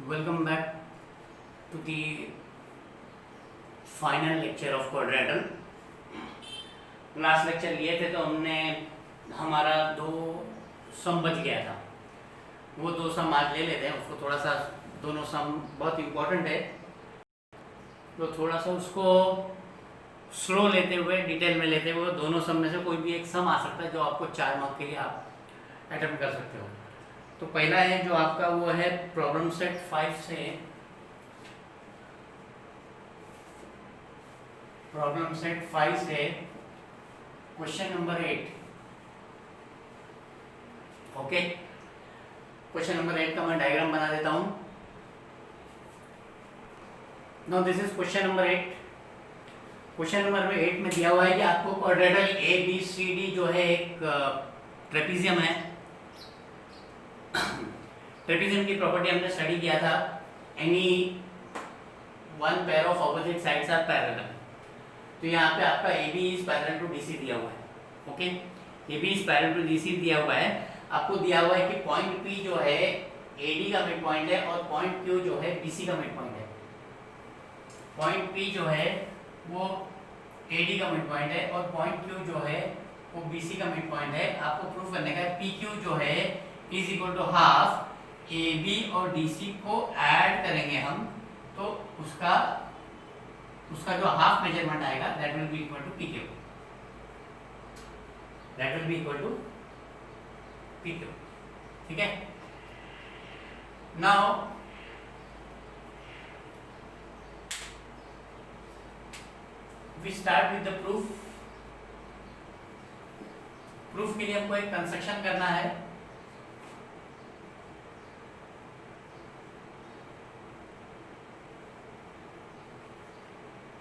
Welcome back to the final lecture of quadrilateral. Last lecture लिए थे तो हमने हमारा दो सम बच गया था, वो दो सम आज ले लेते हैं। उसको थोड़ा सा, दोनों सम बहुत इम्पोर्टेंट है तो थोड़ा सा उसको स्लो लेते हुए, डिटेल में लेते हुए, दोनों सम में से कोई भी एक सम आ सकता है जो आपको 4 मार्क के लिए आप अटेम्प्ट कर सकते हो। तो पहला है जो आपका वो है प्रॉब्लम सेट 5 से, प्रॉब्लम सेट 5 से question number 8। Okay, question number 8 का मैं डायग्राम बना देता हूं। Now this is question number 8। Question number 8 में दिया हुआ है कि आपको quadrilateral A B C D जो है एक ट्रेपीजियम है। ट्रेपीजियम की प्रॉपर्टी हमने स्टडी किया था, any one pair of opposite sides are parallel. तो यहाँ पे आपका A B is parallel to D C दिया हुआ है। Okay, A B is parallel to D C दिया हुआ है। आपको दिया हुआ है कि पॉइंट पी जो है ए डी का मिड पॉइंट है और पॉइंट क्यू जो है बी सी का मिड पॉइंट है। पॉइंट पी जो है वो ए डी का मिड पॉइंट है और पॉइंट क्यू जो है वो बी सी का मिड पॉइंट है। आपको प्रूफ करने का है पी क्यू जो है is equal to half A B और डी सी को ऐड करेंगे हम, तो उसका जो हाफ मेजरमेंट आएगा that will be equal to P Q, that will be equal to P Q. ठीक है, now we start with the proof. Proof के लिए हमको एक कंस्ट्रक्शन करना है।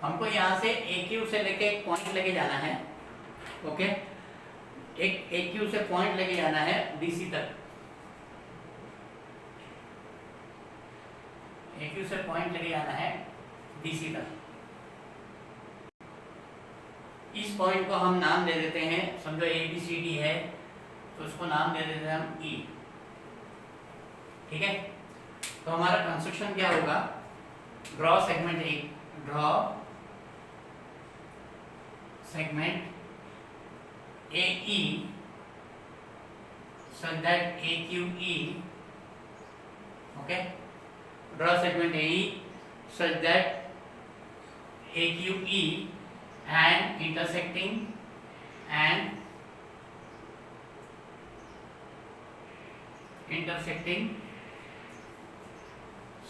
हमको यहाँ से ए क्यू से लेके एक पॉइंट लेके जाना है। ओके, एक ए क्यू से पॉइंट लेके जाना है डीसी तक। ए क्यू से पॉइंट लेके जाना है डीसी तक। इस पॉइंट को हम नाम दे देते हैं, समझो ए बी सी डी है तो उसको नाम दे देते हैं हम ई। ठीक है, तो हमारा कंस्ट्रक्शन क्या होगा, draw segment A, draw segment AE such that AQE, okay, draw segment AE such that AQE and intersecting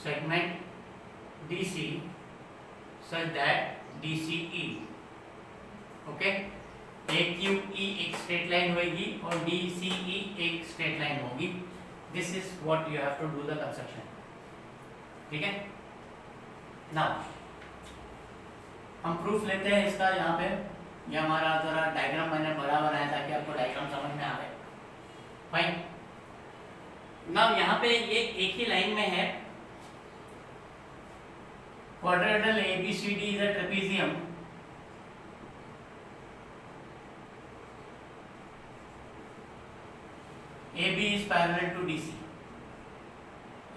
segment DC such that DCE। Okay, A Q E एक स्ट्रेट लाइन होगी और डी सी ई एक straight line होगी। This is what you have to do the construction. ठीक है, now हम proof लेते हैं इसका। यहाँ पे ये हमारा जरा डायग्राम मैंने बड़ा बनाया ताकि आपको डायग्राम समझ में आए। फाइन, नाउ यहाँ पे ये एक ही लाइन में है। Quadrilateral A B C D is a trapezium. AB is parallel to DC,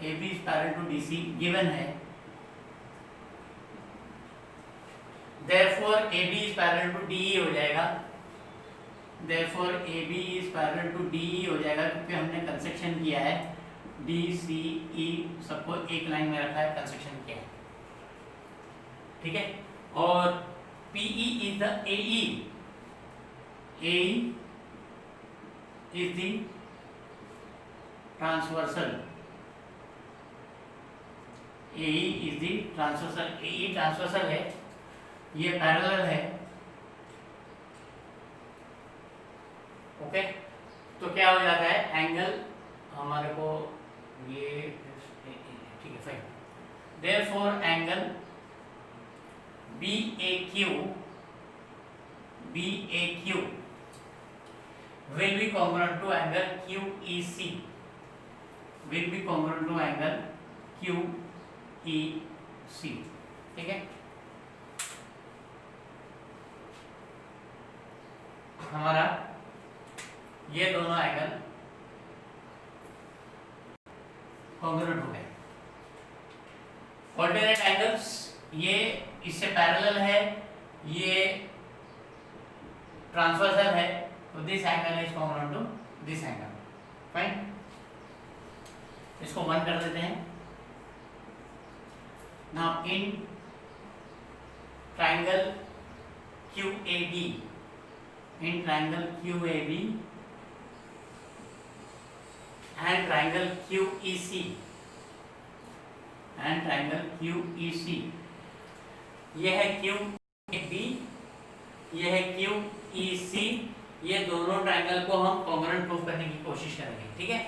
AB is parallel to DC given है, therefore AB is parallel to DE हो जाएगा, therefore AB is parallel to DE हो जाएगा क्योंकि हमने construction किया है DCE सबको एक लाइन में रखा है, कंस्ट्रक्शन किया है। ठीक है, और PE is the AE, AE is the transversal, AE is the transversal, AE transversal है, ये पैरेलल है। ओके, तो क्या हो जाता है, एंगल हमारे को ये ठीक है fine. Therefore angle BAQ will be congruent to angle QEC, will be congruent to angle QEC। ठीक है, हमारा ये दोनों एंगल कॉन्ग्रुएंट हो गए। कोऑर्डिनेट एंगल्स, ये इससे पैरेलल है, ये ट्रांसवर्सल है, तो this angle is common to this angle. Fine, इसको 1 कर देते हैं। Now in triangle QAB, in triangle QAB and triangle QEC and triangle QEC, ये है QAB, ये है QEC, ये दोनों ट्रायंगल को हम कॉन्ग्रुएंट प्रूफ करने की कोशिश करेंगे। ठीक है,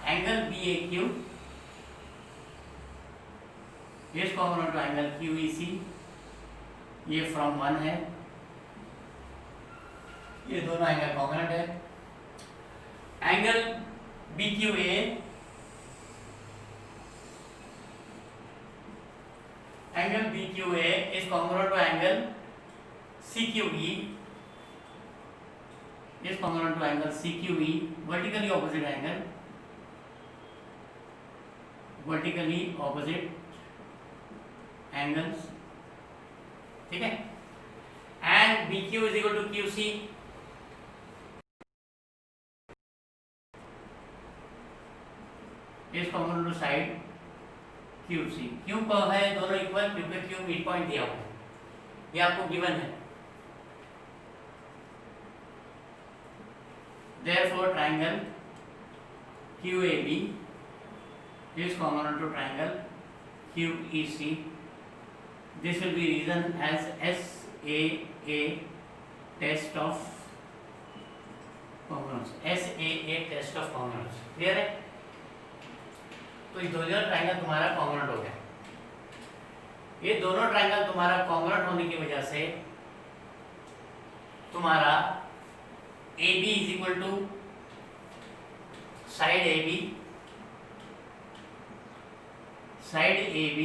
angle BAQ is congruent to angle QEC, ये फ्रॉम 1 है, ये दोनों एंगल कॉन्ग्रुएंट है। Angle BQA is congruent to angle CQE, is congruent to angle CQE, vertically opposite angle, vertically opposite angles। ठीक है, and BQ is equal to QC, is congruent to side QC। क्यों है दोनों equal? क्योंकि Q mid point दिया हुआ है, ये आपको गिवन है। Therefore triangle QAB is congruent to triangle QEC। This will be written as SAA test of congruence, SAA test of congruence। Clear है? तो ये दोनों ट्रायंगल तुम्हारा कॉन्ग्रुएंट हो गया। ये दोनों ट्रायंगल तुम्हारा कॉन्ग्रुएंट होने की वजह से तुम्हारा AB is equal to side AB, side AB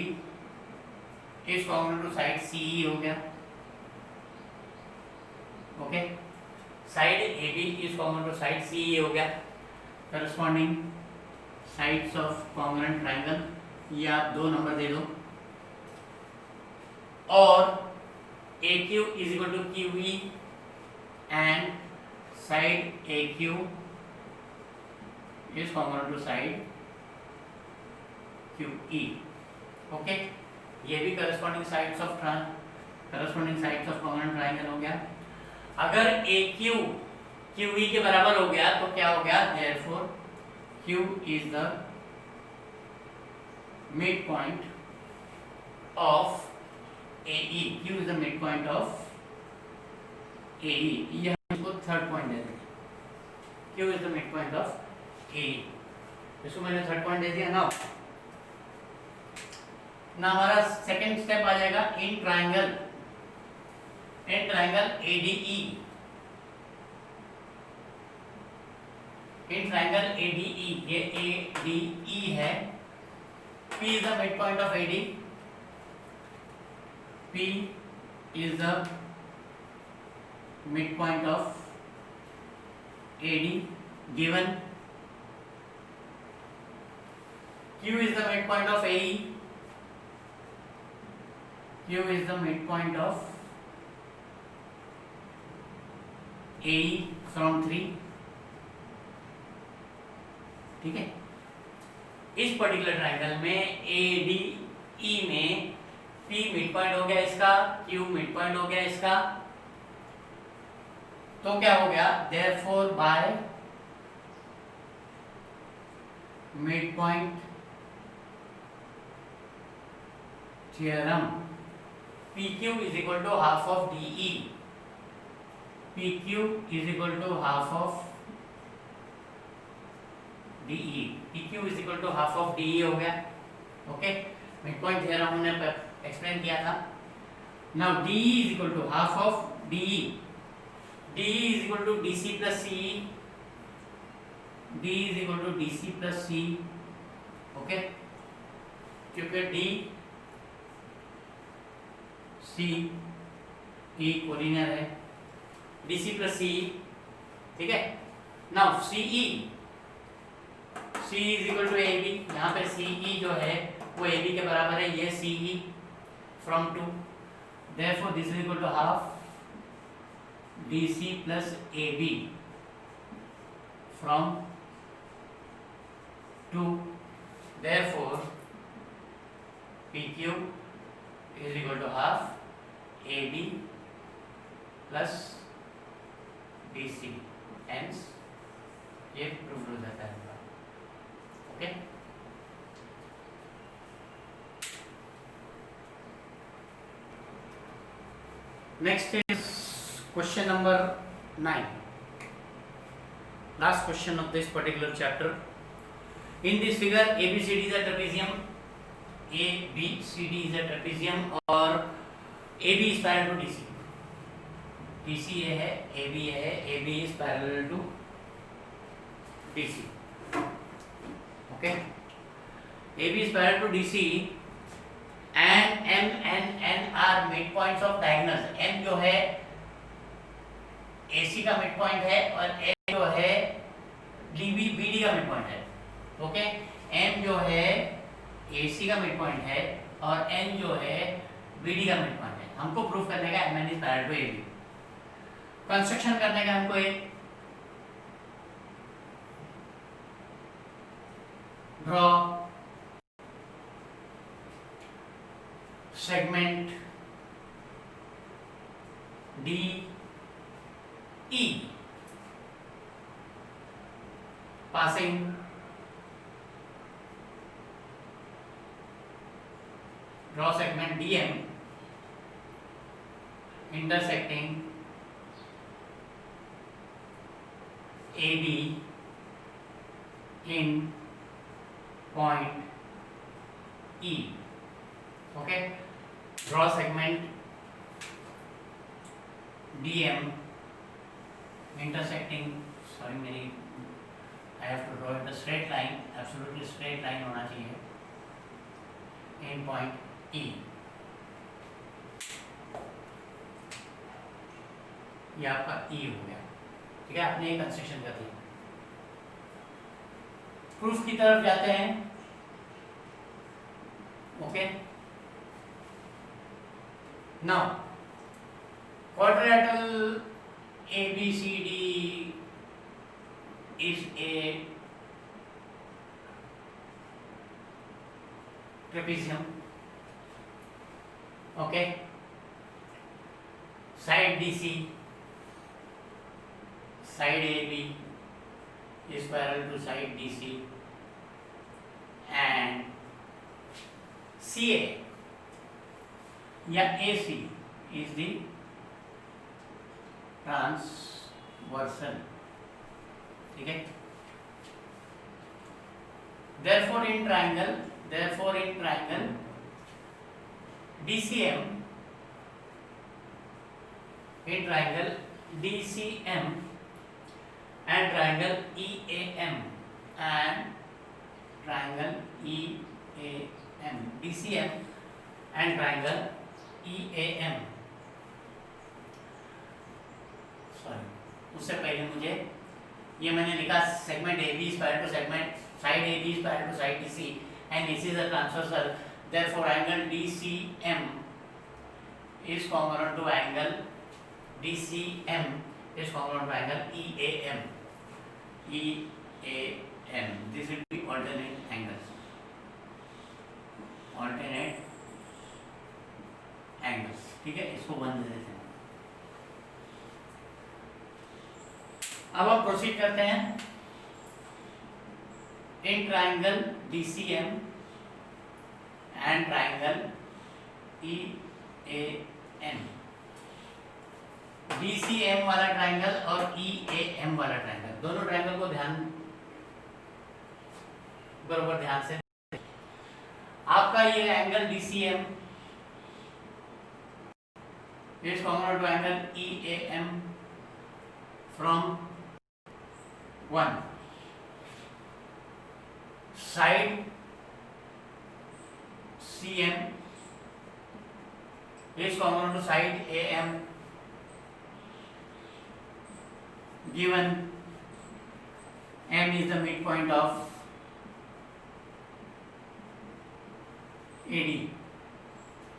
is congruent to side CE हो गया। Okay, side AB is congruent to side CE हो गया। Corresponding sides of congruent triangle, ये आप 2 नंबर दे दो, और AQ is equal to QE and side AQ is congruent to side QE। Okay, ये भी corresponding sides of congruent triangle हो गया। अगर AQ QE के बराबर हो गया तो क्या हो गया? Therefore Q is the midpoint of AE, Q is the midpoint of AE, ये हम इसको थर्ड पॉइंट दे देंगे। Q is the midpoint of AE, इसको मैंने थर्ड पॉइंट दे दिया। ना हमारा सेकेंड स्टेप आ जाएगा in triangle ADE, in triangle ADE, ये ADE है। P is the midpoint of AD, P is the midpoint of AD given, Q is the midpoint of AE, Q is the midpoint of AE from 3। ठीक है, इस particular triangle में ADE में P mid point हो गया इसका, Q mid point हो गया इसका, तो क्या हो गया? Therefore by mid point theorem PQ is equal to half of DE, PQ is equal to half of DE, PQ is equal to half of DE हो गया। ओके, मिड पॉइंट थ्योरम हमने एक्सप्लेन किया था। Now DE is equal to half of DE, DE is equal to DC plus CE, DE is equal to DC plus CE। Okay, क्योंकि D C E collinear है, DC plus CE। ठीक है, now CE, C is equal to AB, यहाँ पे CE जो है वो A B के बराबर है, ये C E from 2, therefore this is equal to half D C plus A B from 2, therefore PQ is equal to half AB plus BC, hence ये प्रूफ हो जाता है। Okay, next is question number 9, last question of this particular chapter. In this figure, ABCD is a trapezium. ABCD is a trapezium और AB is parallel to DC. DC ये है, AB ये है, AB is parallel to DC. Okay. AB is parallel to DC and M and N are midpoints of diagonals. M जो है AC का midpoint है और N जो है BD का midpoint है। ओके, M जो है AC का मिड पॉइंट है और N जो है BD का मिड पॉइंट है। हमको प्रूफ करने का MN is parallel to AB, construction करने का हमको एक draw segment DE passing draw segment DM intersecting AB in point E. Okay, draw segment DM intersecting, sorry मेरी I have to draw it a straight line, absolutely straight line होना चाहिए in point E. ये आपका E हो गया, ठीक है। आपने ये कंस्ट्रक्शन कर दिया। प्रूफ की तरफ जाते हैं। Okay, now quadrilateral ABCD is a trapezium. Okay, side DC, side AB is parallel to side DC and CA या AC is the transversal, ठीक है। therefore in triangle DCM, in triangle DCM and triangle EAM and triangle EAM, DCM and triangle EAM, sorry उससे पहले मुझे ये मैंने लिखा segment AB is parallel to segment, side AB is parallel to side DC and this is a transversal, therefore angle DCM is congruent to angle DCM is congruent to angle EAM. This will be alternate angles, ठीक है। इसको 1 दे देते हैं। अब हम proceed करते हैं। In triangle DCM and triangle EAM, DCM वाला ट्राइंगल और EAM वाला ट्राइंगल, दोनों ट्राइंगल को बराबर ध्यान से। आपका ये angle DCM is congruent to angle EAM from 1. Side CM is congruent to side AM given M is the midpoint of AD,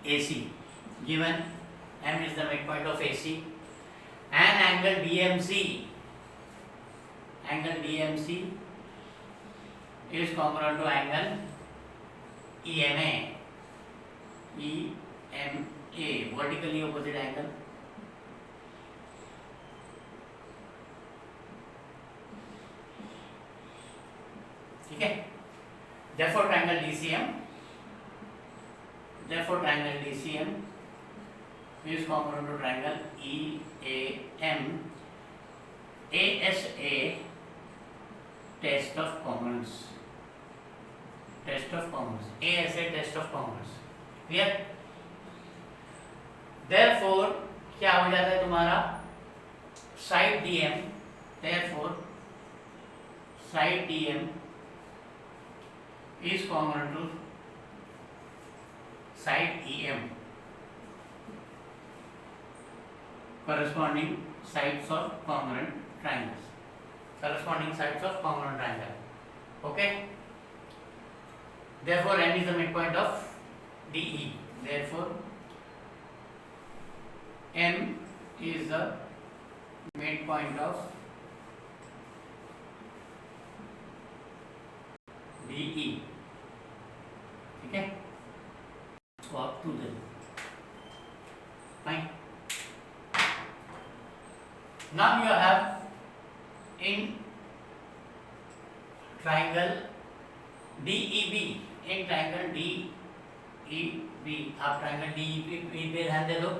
AC given, M is the midpoint of AC, and angle DMC is congruent to angle EMA, vertically opposite angle. ठीक है, therefore triangle DCM is congruent to triangle EAM. ASA, test of congruence. ASA, test of congruence. Clear? Therefore क्या हो जाता है तुम्हारा side DM, therefore side DM is congruent to side EM, corresponding sides of congruent triangles. Okay, therefore N is the midpoint of DE. Therefore M is the midpoint of DE. ठीक है, so up to the fine. Now you have in triangle DEB, आप triangle DEB पे ध्यान दे दो.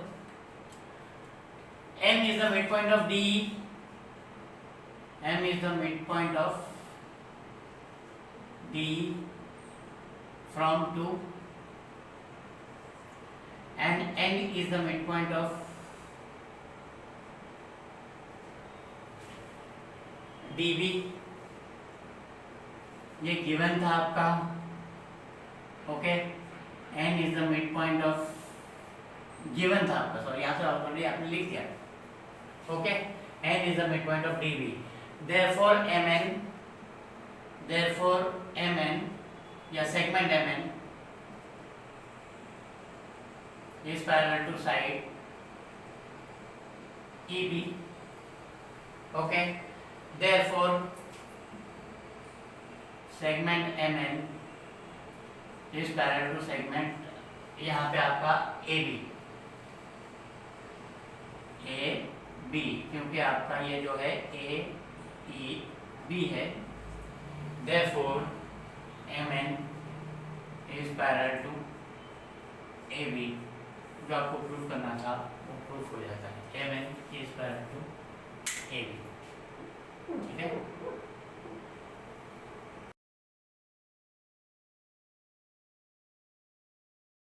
M is the midpoint of DE, from 2, and N is the midpoint of DB. ये given था आपका. Okay, N is the midpoint of given था आपका, sorry यहाँ से ऑलरेडी आपने लिख दिया. Okay, N is the midpoint of DB. Therefore MN या segment MN is parallel to side EB. Okay, therefore segment MN is parallel to segment, यहाँ पे आपका AB, क्योंकि आपका ये जो है AEB है. therefore MN is parallel to AB. जो आपको प्रूफ करना था वो प्रूफ हो जाता है. MN is parallel to AB. ठीक है.